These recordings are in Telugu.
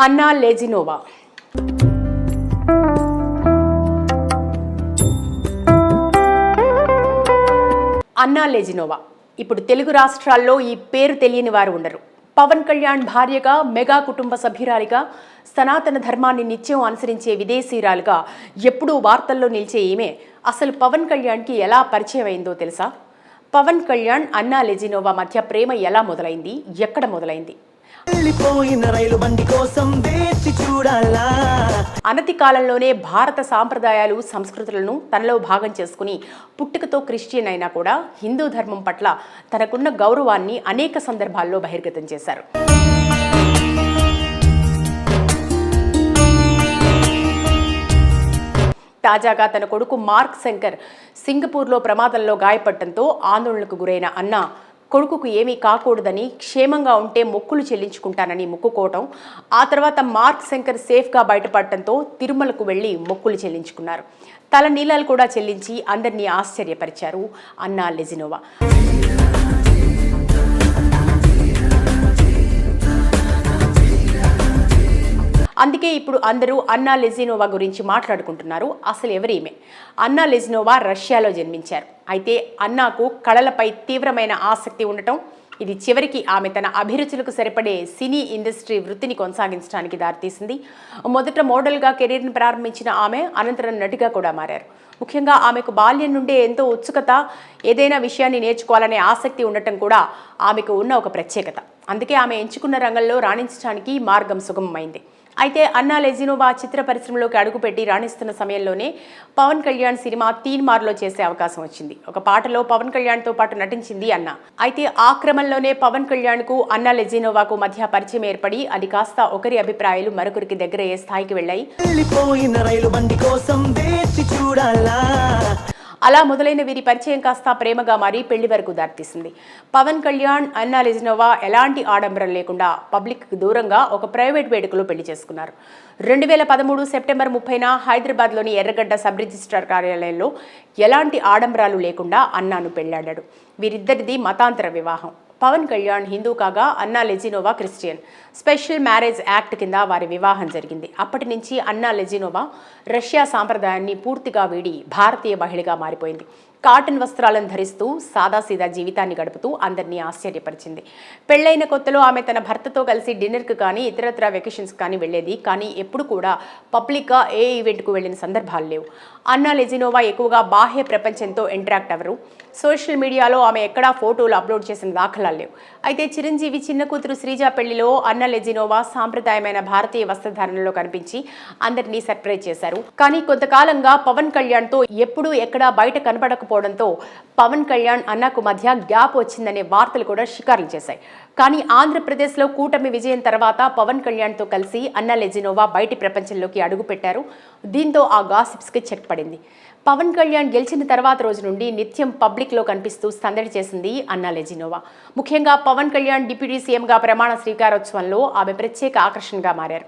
అన్నా లెజినోవా. అన్నా లెజినోవా ఇప్పుడు తెలుగు రాష్ట్రాల్లో ఈ పేరు తెలియని వారు ఉండరు. పవన్ కళ్యాణ్ భార్యగా, మెగా కుటుంబ సభ్యురాలిగా, సనాతన ధర్మాన్ని నిత్యం అనుసరించే విదేశీయురాలుగా ఎప్పుడూ వార్తల్లో నిలిచే ఈమె అసలు పవన్ కళ్యాణ్కి ఎలా పరిచయం అయిందో తెలుసా? పవన్ కళ్యాణ్, అన్నా లెజినోవా మధ్య ప్రేమ ఎలా మొదలైంది, ఎక్కడ మొదలైంది? అనతి కాలంలోనే భారత సాంప్రదాయాలు, సంస్కృతులను తనలో భాగం చేసుకుని పుట్టుకతో క్రిస్టియన్ అయినా కూడా హిందూ ధర్మం పట్ల తనకున్న గౌరవాన్ని అనేక సందర్భాల్లో బహిర్గతం చేశారు. తాజాగా తన కొడుకు మార్క్ శంకర్ సింగపూర్లో ప్రమాదంలో గాయపడటంతో ఆందోళనకు గురైన అన్నా కొడుకుకు ఏమీ కాకూడదని, క్షేమంగా ఉంటే మొక్కులు చెల్లించుకుంటానని మొక్కుకోవటం, ఆ తర్వాత మార్క్ శంకర్ సేఫ్గా బయటపడటంతో తిరుమలకు వెళ్లి మొక్కులు చెల్లించుకున్నారు. తల నీలాలు కూడా చెల్లించి అందరినీ ఆశ్చర్యపరిచారు అన్నా లెజినోవా. అందుకే ఇప్పుడు అందరూ అన్నా లెజినోవా గురించి మాట్లాడుకుంటున్నారు. అసలు ఎవరీమె? అన్నా లెజినోవా రష్యాలో జన్మించారు. అయితే అన్నాకు కళలపై తీవ్రమైన ఆసక్తి ఉండటం, ఇది చివరికి ఆమె తన అభిరుచులకు సరిపడే సినీ ఇండస్ట్రీ వృత్తిని కొనసాగించడానికి దారితీసింది. మొదట మోడల్గా కెరీర్ని ప్రారంభించిన ఆమె అనంతరం నటిగా కూడా మారారు. ముఖ్యంగా ఆమెకు బాల్యం నుండే ఎంతో ఉత్సుకత, ఏదైనా విషయాన్ని నేర్చుకోవాలనే ఆసక్తి ఉండటం కూడా ఆమెకు ఉన్న ఒక ప్రత్యేకత. అందుకే ఆమె ఎంచుకున్న రంగంలో రాణించడానికి మార్గం సుగమమైంది. అయితే అన్నా లెజినోవా చిత్ర పరిశ్రమలోకి అడుగుపెట్టి రాణిస్తున్న సమయంలోనే పవన్ కళ్యాణ్ సినిమా తీన్మార్లో చేసే అవకాశం వచ్చింది. ఒక పాటలో పవన్ కళ్యాణ్తో పాటు నటించింది అన్నా. అయితే ఆ క్రమంలోనే పవన్ కళ్యాణ్కు, అన్నా లెజినోవాకు మధ్య పరిచయం ఏర్పడి అది కాస్త ఒకరి అభిప్రాయాలు మరొకరికి దగ్గరయ్యే స్థాయికి వెళ్ళాయి. అలా మొదలైన వీరి పరిచయం కాస్త ప్రేమగా మారి పెళ్లి వరకు దారితీసింది. పవన్ కళ్యాణ్, అన్నా లెజినోవా ఎలాంటి ఆడంబరం లేకుండా పబ్లిక్కి దూరంగా ఒక ప్రైవేట్ వేడుకలో పెళ్లి చేసుకున్నారు. 2013 సెప్టెంబర్ 30న హైదరాబాద్లోని ఎర్రగడ్డ సబ్ రిజిస్ట్రార్ కార్యాలయంలో ఎలాంటి ఆడంబరాలు లేకుండా అన్నాను పెళ్లాడాడు. వీరిద్దరిది మతాంతర వివాహం. పవన్ కళ్యాణ్ హిందూ కాగా, అన్నా Lezhneva Christian. Special marriage act కింద వారి వివాహం జరిగింది. అప్పటి నుంచి అన్నా లెజినోవా రష్యా సాంప్రదాయాన్ని పూర్తిగా వీడి భారతీయ మహిళగా మారిపోయింది. కాటన్ వస్త్రాలను ధరిస్తూ సాదాసీదా జీవితాన్ని గడుపుతూ అందరినీ ఆశ్చర్యపరిచింది. పెళ్లైన కొత్తలో ఆమె తన భర్తతో కలిసి డిన్నర్కి కానీ, ఇతరత్ర వెకేషన్స్ కానీ వెళ్లేది. కానీ ఎప్పుడు కూడా పబ్లిక్గా ఏ ఈవెంట్కు వెళ్లిన సందర్భాలు లేవు. అన్నా లెజినోవా ఎక్కువగా బాహ్య ప్రపంచంతో ఇంటరాక్ట్ అవ్వరు. సోషల్ మీడియాలో ఆమె ఎక్కడా ఫోటోలు అప్లోడ్ చేసిన దాఖలాలు లేవు. అయితే చిరంజీవి చిన్న కూతురు శ్రీజ పెళ్లిలో అన్నా లెజినోవా సాంప్రదాయమైన భారతీయ వస్త్రధారణలో కనిపించి అందరినీ సర్ప్రైజ్ చేశారు. కానీ కొంతకాలంగా పవన్ కళ్యాణ్తో ఎప్పుడూ ఎక్కడా బయట కనపడకపోవడంతో పవన్ కళ్యాణ్, అన్నాకు మధ్య గ్యాప్ వచ్చిందనే వార్తలు కూడా షికారులు చేశాయి. కానీ ఆంధ్రప్రదేశ్లో కూటమి విజయం తర్వాత పవన్ కళ్యాణ్తో కలిసి అన్నా లెజినోవా బయటి ప్రపంచంలోకి అడుగుపెట్టారు. దీంతో ఆ గాసిప్స్కి చెక్ పడింది. పవన్ కళ్యాణ్ గెలిచిన తర్వాత రోజు నుండి నిత్యం పబ్లిక్లో కనిపిస్తూ సందడి చేసింది అన్నా లెజినోవా. ముఖ్యంగా పవన్ కళ్యాణ్ డిప్యూటీ సీఎంగా ప్రమాణ స్వీకారోత్సవంలో ఆమె ప్రత్యేక ఆకర్షణగా మారారు.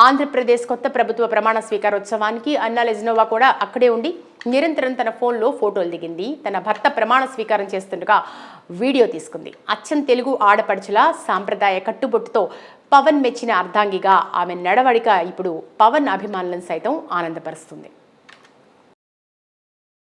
ఆంధ్రప్రదేశ్ కొత్త ప్రభుత్వ ప్రమాణ స్వీకారోత్సవానికి అన్నా లెజినోవా కూడా అక్కడే ఉండి నిరంతరం తన ఫోన్లో ఫోటోలు దిగింది. తన భర్త ప్రమాణ స్వీకారం చేస్తుండగా వీడియో తీసుకుంది. అచ్చం తెలుగు ఆడపడుచుల సాంప్రదాయ కట్టుబొట్టుతో పవన్ మెచ్చిన అర్ధాంగిగా ఆమె నడవడిక ఇప్పుడు పవన్ అభిమానులను సైతం ఆనందపరుస్తుంది.